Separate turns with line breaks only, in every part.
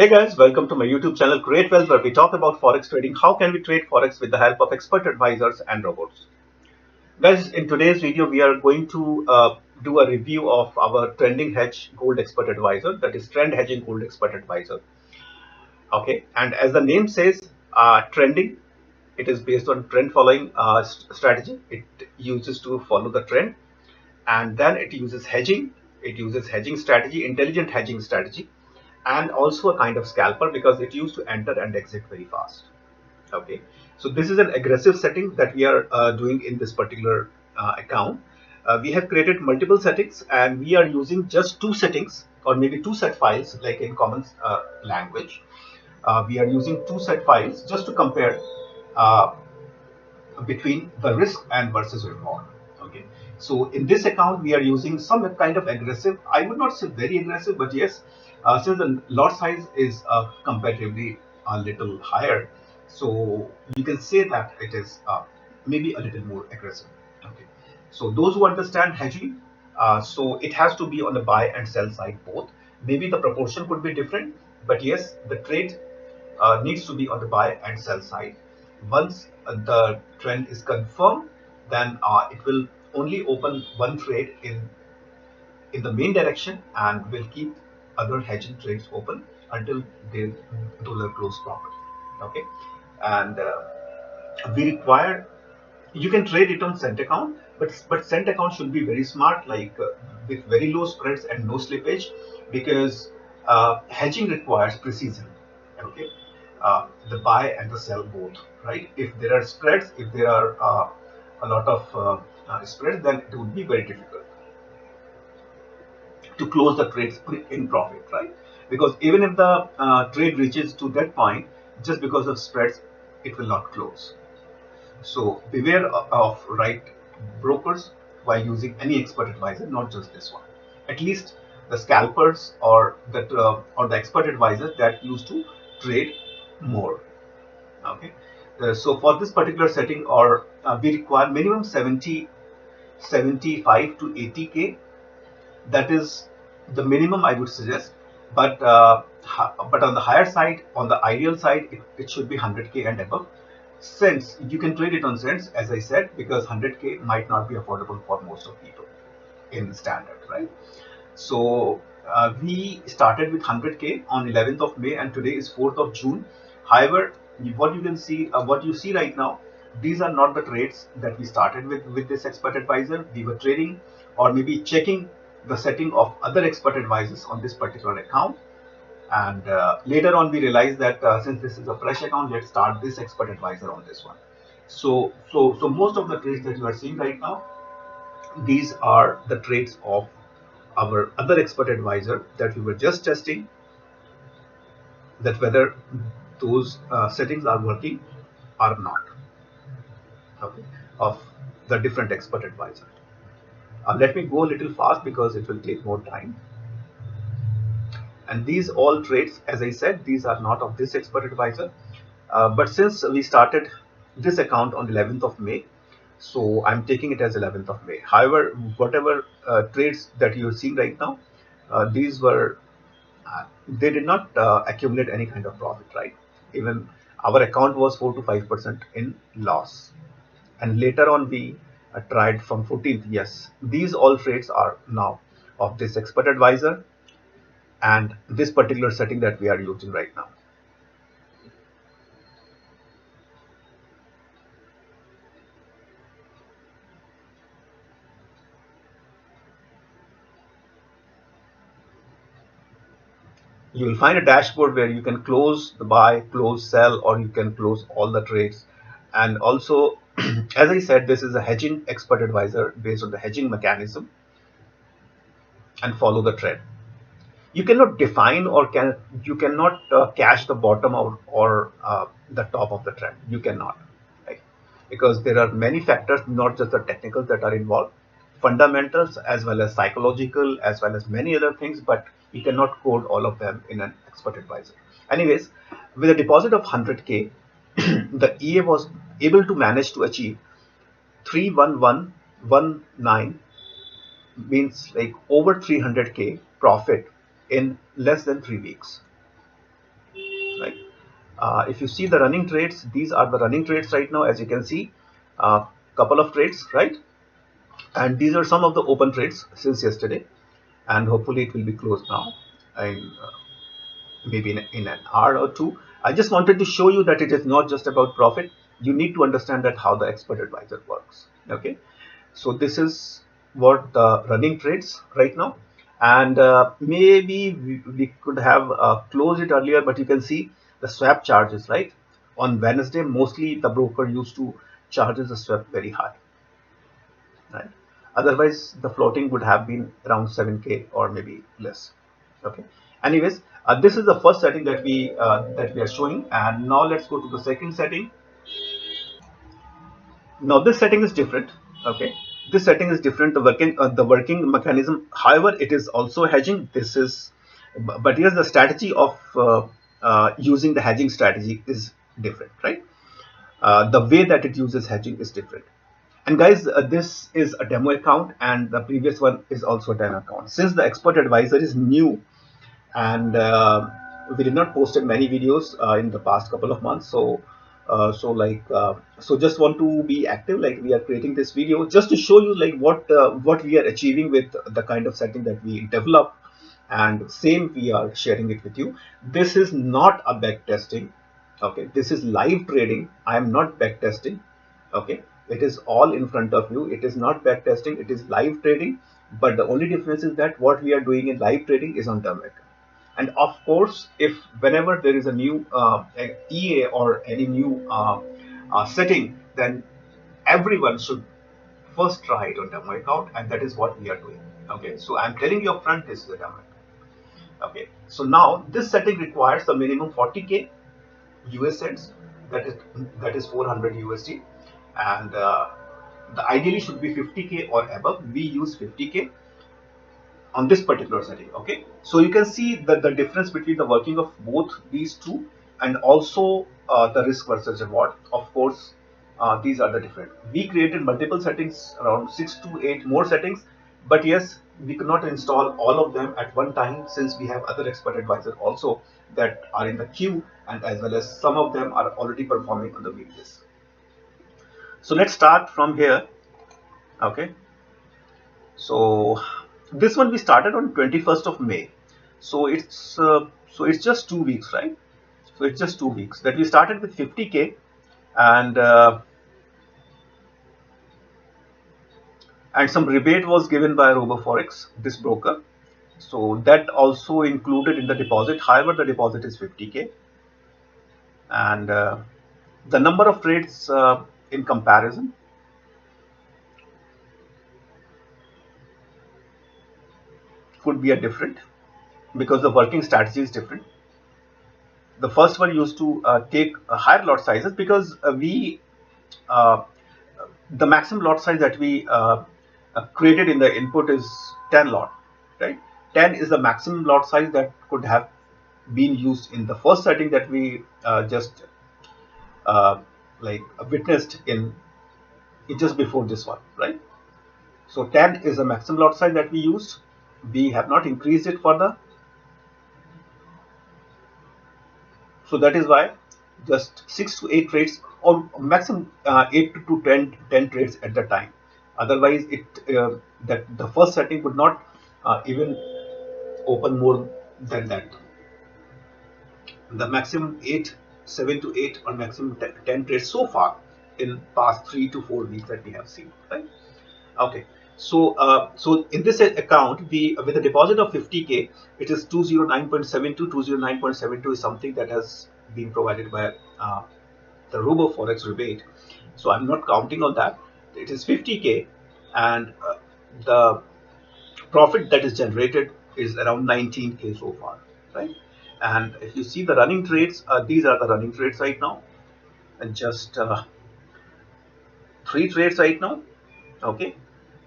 Hey guys, welcome to my YouTube channel Create Wealth, where we talk about Forex trading. How can we trade Forex with the help of expert advisors and robots? Guys, in today's video, we are going to do a review of our trending hedge gold expert advisor, that is Trend Hedging Gold Expert Advisor. Okay, and as the name says, trending, it is based on trend following strategy. It uses to follow the trend, and then it uses hedging. It uses hedging strategy, intelligent hedging strategy, and also a kind of scalper because it used to enter and exit very fast. Okay, so this is an aggressive setting that we are doing in this particular account. We have created multiple settings and we are using just two settings or maybe two set files, like in common language. We are using two set files just to compare uh, between the risk and versus reward. Okay, so in this account we are using some kind of aggressive, I would not say very aggressive, but yes, since the lot size is comparatively a little higher, so you can say that it is maybe a little more aggressive. Okay, so those who understand hedging, so it has to be on the buy and sell side both. Maybe the proportion could be different, but yes, the trade needs to be on the buy and sell side. Once the trend is confirmed, then it will only open one trade in the main direction and will keep other hedging trades open until they dollar close profit. Okay, and we require, you can trade it on cent account, but cent account should be very smart, like with very low spreads and no slippage, because hedging requires precision. Okay, the buy and the sell both, right? If there are spreads, if there are a lot of spreads, then it would be very difficult to close the trades in profit, right? Because even if the trade reaches to that point, just because of spreads, it will not close. So beware of right brokers while using any expert advisor, not just this one. At least the scalpers or the expert advisors that used to trade more. Okay. So for this particular setting, or we require minimum 75 to 80K. That is the minimum I would suggest. But on the higher side, on the ideal side, it should be 100K and above. Cents, you can trade it on cents, as I said, because 100K might not be affordable for most of people in standard, right? So we started with 100K on 11th of May, and today is 4th of June. However, what you can see, what you see right now, these are not the trades that we started with this expert advisor. We were trading or maybe checking the setting of other expert advisors on this particular account. And later on, we realized that since this is a fresh account, let's start this expert advisor on this one. So most of the trades that you are seeing right now, these are the trades of our other expert advisor that we were just testing, that whether those settings are working or not. Okay, of the different expert advisor. Let me go a little fast because it will take more time. And these all trades, as I said, these are not of this expert advisor. But since we started this account on 11th of May, so I'm taking it as 11th of May. However, whatever trades that you're seeing right now, these were, they did not accumulate any kind of profit, right? Even our account was 4 to 5% in loss. And later on, we tried from 14th. Yes, these all trades are now of this expert advisor and this particular setting that we are using right now. You will find a dashboard where you can close the buy, close sell, or you can close all the trades. And also, as I said, this is a hedging expert advisor based on the hedging mechanism and follow the trend. You cannot define or you cannot catch the bottom or the top of the trend. You cannot, right? Because there are many factors, not just the technicals that are involved, fundamentals as well as psychological as well as many other things, but you cannot code all of them in an expert advisor. Anyways, with a deposit of 100K, the EA was able to manage to achieve 31119, means like over 300K profit in less than 3 weeks. If you see the running trades, these are the running trades right now, as you can see, couple of trades, right? And these are some of the open trades since yesterday, and hopefully it will be closed now in maybe in an hour or two. I just wanted to show you that it is not just about profit. You need to understand that how the expert advisor works. Okay, so this is what the running trades right now, and maybe we could have closed it earlier, but you can see the swap charges, right? On Wednesday, mostly the broker used to charges the swap very high, right? Otherwise, the floating would have been around 7K or maybe less. Okay. Anyways, this is the first setting that we are showing, and now let's go to the second setting. Now this setting is different. Okay, this setting is different. The working mechanism, however, it is also hedging. This is, but here's the strategy of using the hedging strategy is different, right? The way that it uses hedging is different. And guys, this is a demo account, and the previous one is also a demo account. Since the expert advisor is new, and we did not posted many videos in the past couple of months, so just want to be active, like we are creating this video just to show you like what we are achieving with the kind of setting that we develop, and same we are sharing it with you. This is not a back testing. Okay, this is live trading. I am not back testing. Okay, it is all in front of you. It is not back testing, it is live trading, but the only difference is that what we are doing in live trading is on term. And of course, if whenever there is a new EA or any new setting, then everyone should first try it on demo account, and that is what we are doing. Okay, so I'm telling you upfront, this is a demo account. Okay, so now this setting requires a minimum 40K US cents, that is 400 USD, and the ideally should be 50K or above. We use 50K on this particular setting. Okay, so you can see that the difference between the working of both these two, and also the risk versus reward. Of course, these are the different. We created multiple settings, around 6 to 8 more settings, but yes, we could not install all of them at one time, since we have other expert advisors also that are in the queue, and as well as some of them are already performing on the weekdays. So let's start from here. Okay, so this one we started on 21st of May. So it's just 2 weeks, right? So it's just 2 weeks that we started with 50K, and some rebate was given by Forex, this broker. So that also included in the deposit. However, the deposit is 50K, and the number of trades in comparison could be a different, because the working strategy is different. The first one used to take higher lot sizes, because uh, the maximum lot size that we created in the input is 10 lot, right? 10 is the maximum lot size that could have been used in the first setting that we just like witnessed in just before this one, right? So 10 is the maximum lot size that we used. We have not increased it further. So that is why just 6 to 8 trades, or maximum 8 to 10 trades at the time. Otherwise, that the first setting would not even open more than that. The maximum 7 to 8 or maximum 10 trades so far in past 3 to 4 weeks that we have seen, right? Okay, so in this account, we with a deposit of 50K, it is 209.72. 209.72 is something that has been provided by the Forex rebate. So I'm not counting on that. It is 50K, and the profit that is generated is around 19K so far, right? And if you see the running trades, these are the running trades right now, and just 3 trades right now. Okay,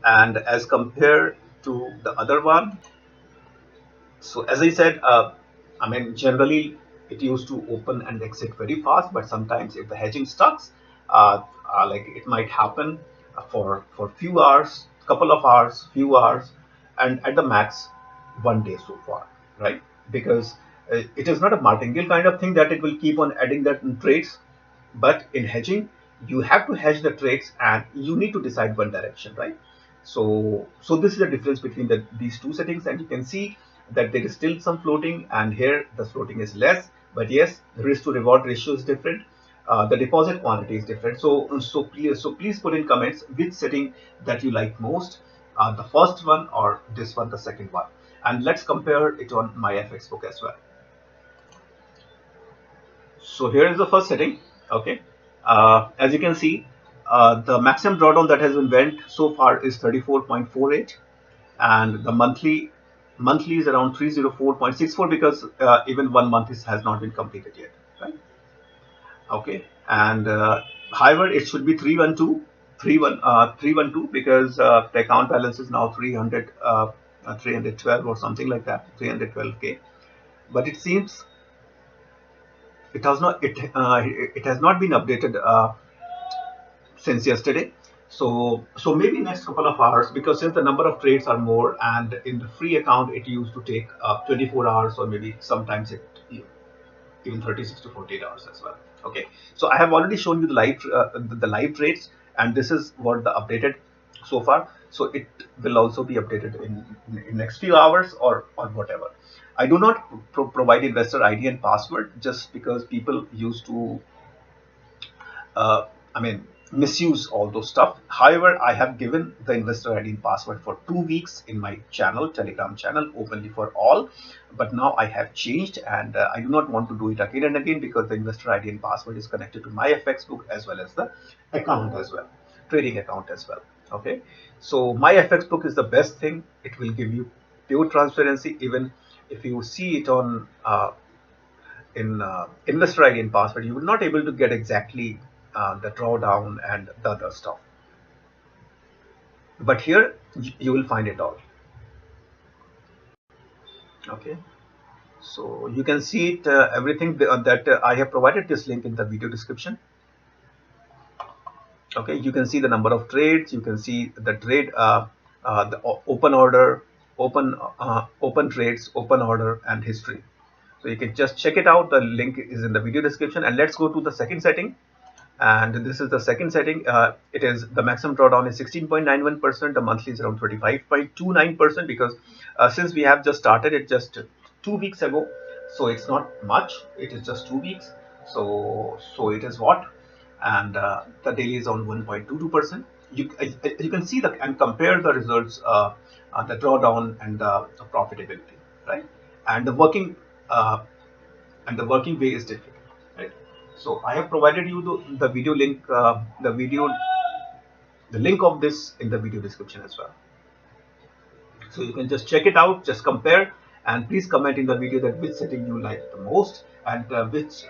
and as compared to the other one, so as I said, I mean, generally it used to open and exit very fast, but sometimes if the hedging stucks, like it might happen for few hours, couple of hours, few hours, and at the max 1 day so far, right? Because It is not a martingale kind of thing that it will keep on adding that trades, but in hedging, you have to hedge the trades and you need to decide one direction, right? So this is the difference between these two settings, and you can see that there is still some floating, and here the floating is less. But yes, the risk to reward ratio is different. The deposit quantity is different. So please put in comments which setting that you like most, the first one or this one, the second one, and let's compare it on Myfxbook as well. So here is the first setting. Okay, as you can see, the maximum drawdown that has been went so far is 34.48, and the monthly is around 304.64 because even 1 month has not been completed yet, right? Okay, and however, it should be 312, 312 because the account balance is now 312 or something like that, 312K. But it seems it has not been updated since yesterday. So maybe next couple of hours, because since the number of trades are more, and in the free account it used to take 24 hours, or maybe sometimes it even 36 to 48 hours as well. Okay, so I have already shown you the live trades, and this is what the updated so far. So it will also be updated in next few hours or whatever. I do not provide investor ID and password just because people used to I mean, misuse all those stuff. However, I have given the investor ID and password for 2 weeks in my channel, Telegram channel, openly for all. But now I have changed, and I do not want to do it again and again because the investor ID and password is connected to my Myfxbook as well as the account as well, trading account as well. Okay, so my Myfxbook is the best thing. It will give you pure transparency. Even if you see it on in investor ID and password, you will not able to get exactly the drawdown and the other stuff. But here you will find it all. Okay, so you can see it everything that I have provided this link in the video description. Okay, you can see the number of trades, you can see the trade, the open order, open trades, open order, and history. So you can just check it out. The link is in the video description. And let's go to the second setting. And this is the second setting. It is the maximum drawdown is 16.91%. The monthly is around 35.29% because since we have just started it just 2 weeks ago, so it's not much. It is just 2 weeks. So it is what, and the daily is on 1.22%. You can see and compare the results, the drawdown and the profitability, right? And uh, the working way is different, right? So I have provided you the video link, the link of this in the video description as well. So you can just check it out, just compare, and please comment in the video that which setting you like the most, and which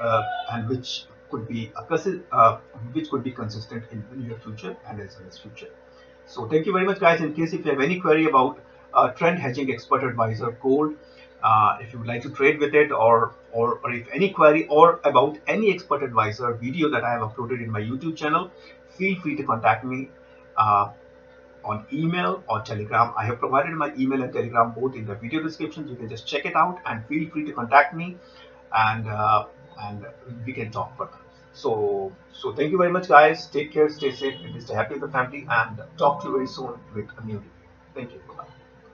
could be which could be consistent in the near future and as well as future. So thank you very much, guys. In case if you have any query about Trend Hedging Expert Advisor Gold, if you would like to trade with it, or if any query or about any expert advisor video that I have uploaded in my YouTube channel, feel free to contact me on email or Telegram. I have provided my email and Telegram both in the video description. You can just check it out and feel free to contact me, and we can talk further. So thank you very much, guys. Take care, stay safe, and stay happy with the family, and talk to you very soon with a new video. Thank you. Bye-bye.